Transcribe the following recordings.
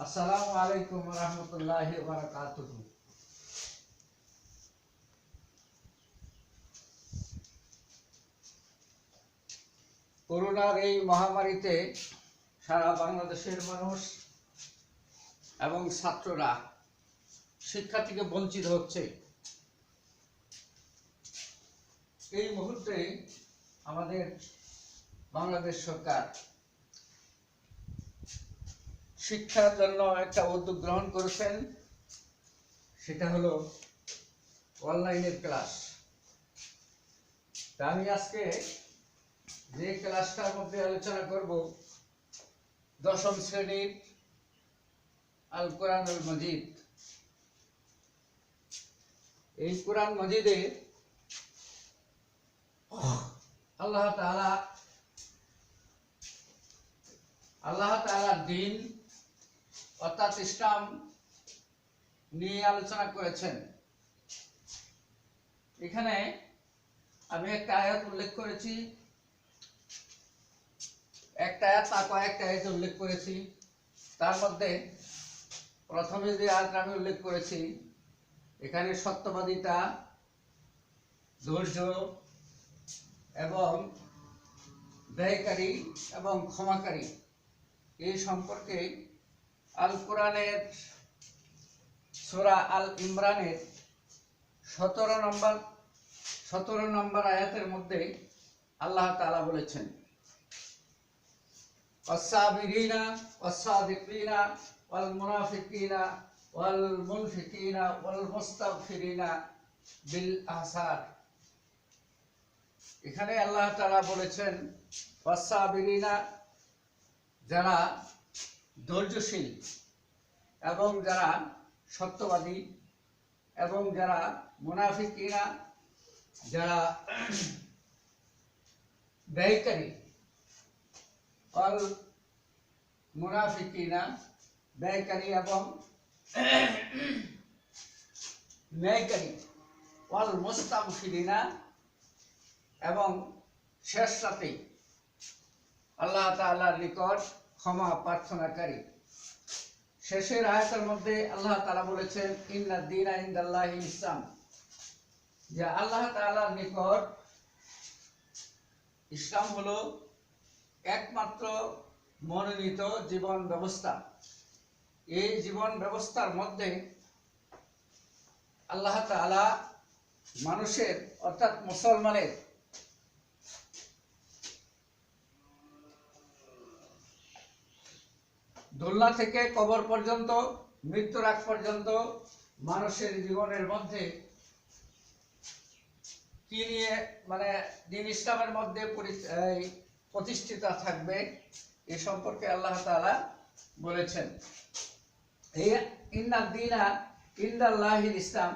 আসসালামু আলাইকুম ওয়া রাহমাতুল্লাহি ওয়া বারাকাতুহু। করোনার এই মহামারীতে সারা বাংলাদেশের মানুষ এবং ছাত্ররা শিক্ষা থেকে বঞ্চিত হচ্ছে। এই মুহূর্তে আমাদের বাংলাদেশ সরকার শিক্ষার জন্য একটা উদ্যোগ গ্রহণ করেছেন, সেটা হলো অনলাইনের ক্লাস। আমি আজকে যে ক্লাসটার মধ্যে আলোচনা করব, দশম শ্রেণীর আল কোরআনুল মজিদ। এই কোরআন মজিদে আল্লাহ তাআলার দ্বীন অর্থাৎ ইসলাম নিয়ে আলোচনা করেছেন। এখানে আমি একটা আয়াত উল্লেখ করেছি, একটা আয়াত না কয়েকটা আয়াত উল্লেখ করেছি। তার মধ্যে প্রথমে যে আয়াত আমি উল্লেখ করেছি, এখানে সত্যবাদিতা, ধৈর্য এবং ব্যয়কারী এবং ক্ষমাকারী এই সম্পর্কে আল কোরআনের সূরা আল ইমরানের 17 নম্বর আয়াতের মধ্যে আল্লাহ তাআলা বলেছেন, ওয়াস-সাবিরিনা ওয়াস-সাদিকিনা ওয়াল মুনাফিকিনা ওয়াল মুনফিকিনা ওয়াল মুস্তাগফিরিনা বিল আহসার। এখানে আল্লাহ তাআলা বলেছেন ওয়াস-সাবিরিনা, যারা ধৈর্যশীল এবং যারা সত্যবাদী, এবং যারা মুনাফিকিনা, যারা ব্যয়কারী, অল মুনাফিকিনা ব্যয়কারী এবং ন্যায়কারী, অল মুস্তাগফিরিনা এবং শেষ রাতে আল্লাহ তাআলার নিকট ক্ষমা প্রার্থনাকারী। শেষের আয়াতের মধ্যে আল্লাহ তাআলা বলেছেন ইন্নাদ দীনা ইনদাল্লাহিল ইসলাম, যে আল্লাহ তাআলার নিকট ইসলাম হলো একমাত্র মনোনীত জীবন ব্যবস্থা। এই জীবন ব্যবস্থার মধ্যে আল্লাহ তাআলা মানুষের অর্থাৎ মুসলমানের দোলনা থেকে কবর পর্যন্ত, মৃত্যুর আগ পর্যন্ত মানুষের জীবনের মধ্যে কি নিয়ে দিন ইসলামের মধ্যে প্রতিষ্ঠিত থাকবে, এ সম্পর্কে আল্লাহ তাআলা বলেছেন। এই ইন্নাদ দীনা ইনদাল্লাহিল ইসলাম,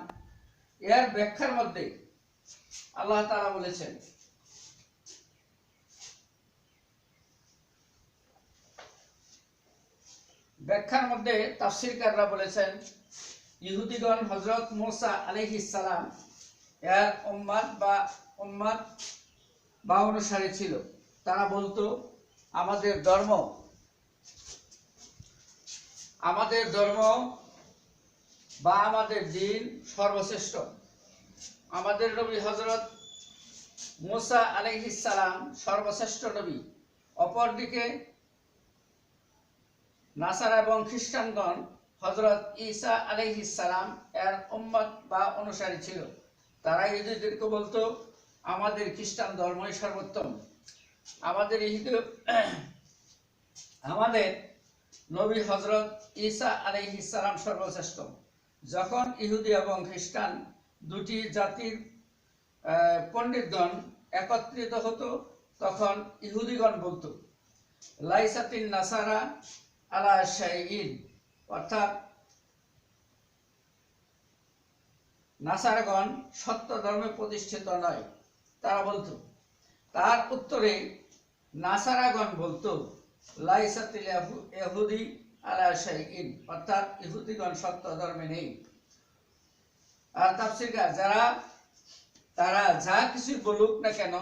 এর ব্যাখ্যার মধ্যে আল্লাহ তাআলা বলেছেন, ব্যাখ্যার মধ্যে তাফসীরকাররা বলেছেন, ইহুদিগণ হযরত মুসা আলাইহিস সালাম এর উম্মত বা অনুসারী ছিল। তারা বলতো আমাদের ধর্ম বা আমাদের দ্বীন সর্বশ্রেষ্ঠ। আমাদের নবী হযরত মুসা আলাইহিস সালাম সর্বশ্রেষ্ঠ নবী। অপরদিকে নাসারা এবং খ্রিস্টানগণ হযরত ঈসা আলাইহিস সালাম এর উম্মত বা অনুসারী ছিল। তারা ইহুদিদেরকে বলতো আমাদের খ্রিস্টান ধর্মই সর্বোত্তম, আমাদের নবী হযরত ঈসা আলাইহিস সালাম সর্বশ্রেষ্ঠ। যখন ইহুদি এবং খ্রিস্টান দুটি জাতির পণ্ডিতগণ একত্রিত হতো, তখন ইহুদিগণ বলতো লাইসাতিন নাসারা আলা শাইইন, অর্থাৎ নাসারাগণ সত্য ধর্মে প্রতিষ্ঠিত নয়, তারা বলতো। তার উত্তরে নাসারাগণ বলতো লাইসাতিল ইহুদি আলা শাইইন, অর্থাৎ ইহুদিগণ সত্য ধর্মে নেই। আর তাফসীরকার তারা যা কিছু বলুক না কেন,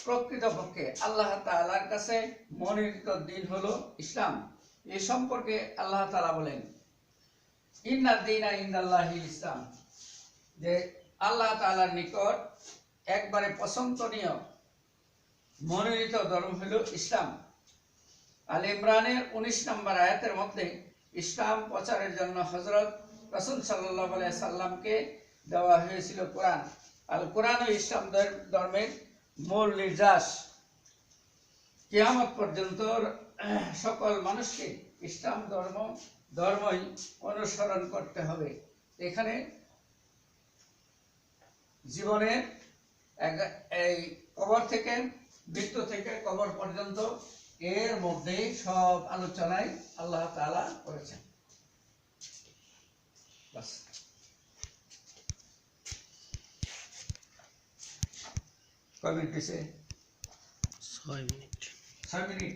প্রকৃতপক্ষে আল্লাহ তাআলার কাছে মনোনীত দ্বীন হলো ইসলাম। এ সম্পর্কে আল্লাহ তাআলা বলেন, ইন্নাদ দীনা ইনদাল্লাহিল ইসলাম, যে আল্লাহ তাআলার নিকট একবারে পছন্দনীয় মনোনীত ধর্ম হলো ইসলাম। আল ইমরানের 19 নম্বর আয়াতের মধ্যে ইসলাম প্রচারের জন্য হযরত রাসূল সাল্লাল্লাহু আলাইহি সাল্লামকে দেওয়া হয়েছিল কোরআন। আল কোরআন ও ইসলাম ধর্মের মূল নির্দেশ। কিয়ামত পর্যন্ত সকল মানুষকে ইসলাম ধর্মই অনুসরণ করতে হবে। এখানে জীবনের এই কবর থেকে মৃত্যু থেকে কবর পর্যন্ত এর মধ্যে সব আলোচনায় আল্লাহ তাআলা করেছেন। বাস কয় মিনিট হয়েছে? 6 মিনিট। 6 মিনিট।